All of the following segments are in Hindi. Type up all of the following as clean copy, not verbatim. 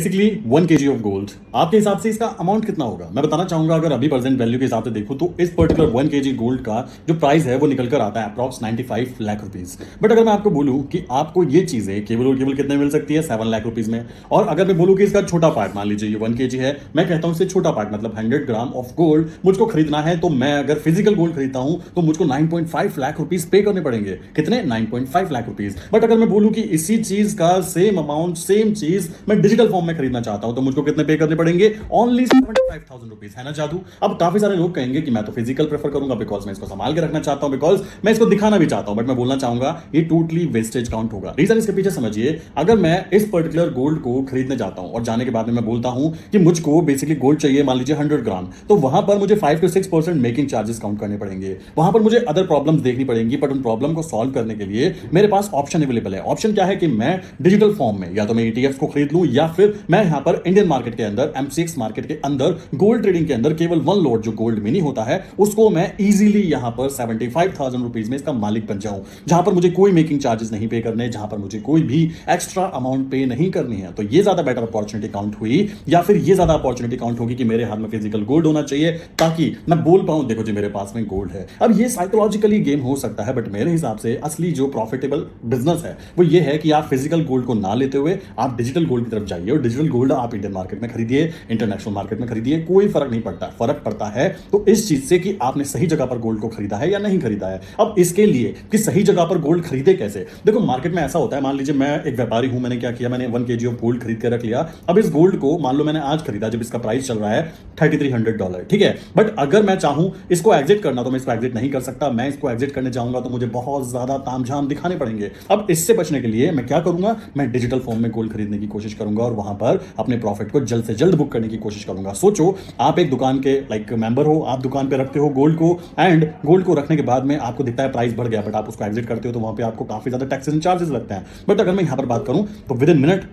बेसिकली 1 kg ऑफ गोल्ड आपके हिसाब से इसका अमाउंट कितना होगा? मैं बताना चाहूंगा, अगर अभी प्रेजेंट वैल्यू के हिसाब से देखूं तो इस पर्टिकुलर 1 kg गोल्ड का जो प्राइस है वो निकल कर आता है अप्रॉक्स 95 लाख रुपीज। बट अगर मैं आपको बोलूं कि आपको ये चीजें केवल और केवल कितने मिल सकती है 7 लाख रुपीज में, और अगर मैं बोलूं कि इसका छोटा पार्ट, मान लीजिए ये 1 kg है, मैं कहता हूं इससे छोटा पार्ट मतलब 100 ग्राम ऑफ गोल्ड मुझको खरीदना है, तो मैं अगर फिजिकल गोल्ड खरीदता हूं तो मुझको 9.5 लाख रुपीज पे करने पड़ेंगे। कितने? 9.5 लाख रुपीज। बट अगर मैं बोलूं कि इसी चीज का सेम अमाउंट, सेम चीज मैं डिजिटल फॉर्म में खरीदना चाहता हूं तो मुझको कितने पे करने पड़ेंगे? Only 75,000 rupees. है ना जादू? अब काफी सारे लोग कहेंगे कि मैं तो फिजिकल प्रेफर करूंगा बिकॉज मैं इसको संभाल के रखना चाहता हूं, बिकॉज मैं इसको दिखाना भी चाहता हूं। बट मैं बोलना चाहूंगा ये टोटली वेस्टेज काउंट होगा। रीजन इसके पीछे समझिए, अगर मैं इस पर्टिकुलर गोल्ड को खरीदने जाता हूं और जाने के बाद में मैं बोलता हूं कि मुझको बेसिकली गोल्ड चाहिए, मान लीजिए 100 ग्राम, तो वहां पर मुझे 5 to 6% मेकिंग चार्जेस काउंट करने पड़ेंगे। वहां पर मुझे अदर प्रॉब्लम्स देखनी पड़ेंगी, बट उन प्रॉब्लम को सॉल्व करने के लिए मेरे पास ऑप्शन अवेलेबल है। ऑप्शन क्या है कि मैं डिजिटल फॉर्म में या तो मैं ईटीएफ को खरीद लूं, या फिर मैं यहां पर इंडियन मार्केट के अंदर, एमसीएक्स मार्केट के अंदर, गोल्ड ट्रेडिंग के अंदर केवल 1 लॉट जो गोल्ड मिनी होता है उसको मैं इजीली यहां पर 75,000 रुपीज में इसका मालिक बन जाऊं, जहां पर मुझे कोई मेकिंग चार्जेस नहीं पे करने, जहां पर मुझे कोई भी एक्स्ट्रा अमाउंट पे नहीं करनी है। तो ये ज्यादा बेटर अपॉर्चुनिटी काउंट हुई, या फिर ये ज्यादा अपॉर्चुनिटी काउंट होगी कि मेरे हाथ में फिजिकल गोल्ड होना चाहिए ताकि मैं बोल पाऊं देखो जी मेरे पास में गोल्ड है। अब ये साइकोलॉजिकली गेम हो सकता है, बट मेरे हिसाब से असली जो प्रॉफिटेबल बिजनेस है वो ये है कि आप फिजिकल गोल्ड को ना लेते हुए आप डिजिटल गोल्ड की तरफ जाइए, और डिजिटल गोल्ड आप इंडियन मार्केट में खरीदिए, इंटरनेशनल मार्केट में खरीदिए, कोई फर्क नहीं पड़ता। फर्क पड़ता है तो इस चीज से कि आपने सही जगह पर गोल्ड को खरीदा है या नहीं खरीदा है। अब इसके लिए कि सही जगह पर गोल्ड खरीदे कैसे, देखो मार्केट में ऐसा होता है, मान लीजिए मैं एक व्यापारी हूं, मैंने क्या किया, मैंने 1 kg ऑफ गोल्ड खरीद के रख लिया। अब इस गोल्ड को मान लो मैंने आज खरीदा जब इसका प्राइस चल रहा है $3,300, ठीक है। बट अगर मैं चाहूं इसको एग्जिट करना तो मैं इसको एग्जिट नहीं कर सकता। मैं इसको एग्जिट करने जाऊंगा तो मुझे बहुत ज्यादा तामझाम दिखाने पड़ेंगे। अब इससे बचने के लिए मैं क्या करूंगा, मैं डिजिटल फॉर्म में गोल्ड खरीदने की कोशिश करूंगा और वहां पर अपने प्रॉफिट को जल्द से जल्द बुक करने की कोशिश करूंगा। सोचो आप एक दुकान के मेंबर हो, आप दुकान पे रखते हो गोल्ड को, एंड गोल्ड को रखने के बाद में आपको दिखता है प्राइस बढ़ गया, बट आप उसको एग्जिट करते हो तो वहां पे आपको काफी ज्यादा टैक्सेस एंड चार्जेस लगते हैं। बट अगर मैं यहां पर बात करूं तो विद इन मिनट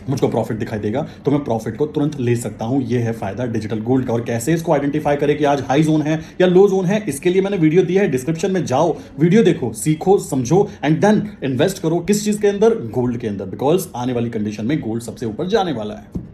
मुझको प्रॉफिट दिखाई देगा, तो मैं प्रॉफिट को तुरंत ले सकता हूं। यह है फायदा डिजिटल गोल्ड का। और कैसे इसको आइडेंटिफाई करें कि आज हाई जोन है या लो जोन है, इसके लिए मैंने वीडियो दिया है, डिस्क्रिप्शन में जाओ, वीडियो देखो, सीखो, समझो, एंड देन इन्वेस्ट करो। किस चीज के अंदर? गोल्ड के अंदर, बिकॉज आने वाली कंडीशन में गोल्ड सबसे ऊपर जाने वाला है।